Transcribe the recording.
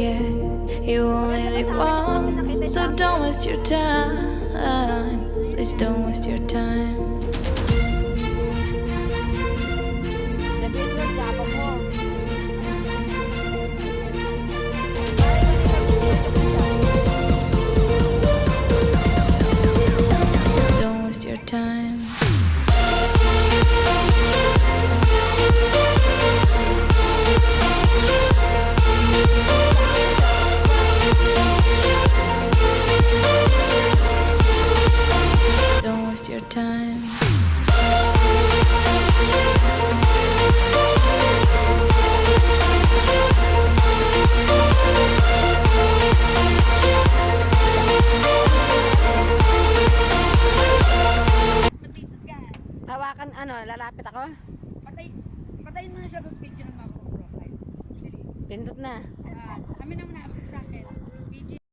forget. You only live once, so don't waste your time. Please don't waste your time. Don't waste your time. Don't waste your time. Hawakan ano, lalapit ako. Patay mo na siya sa picture ng mga profile. Pindot na. Kami naman na-approve sa akin.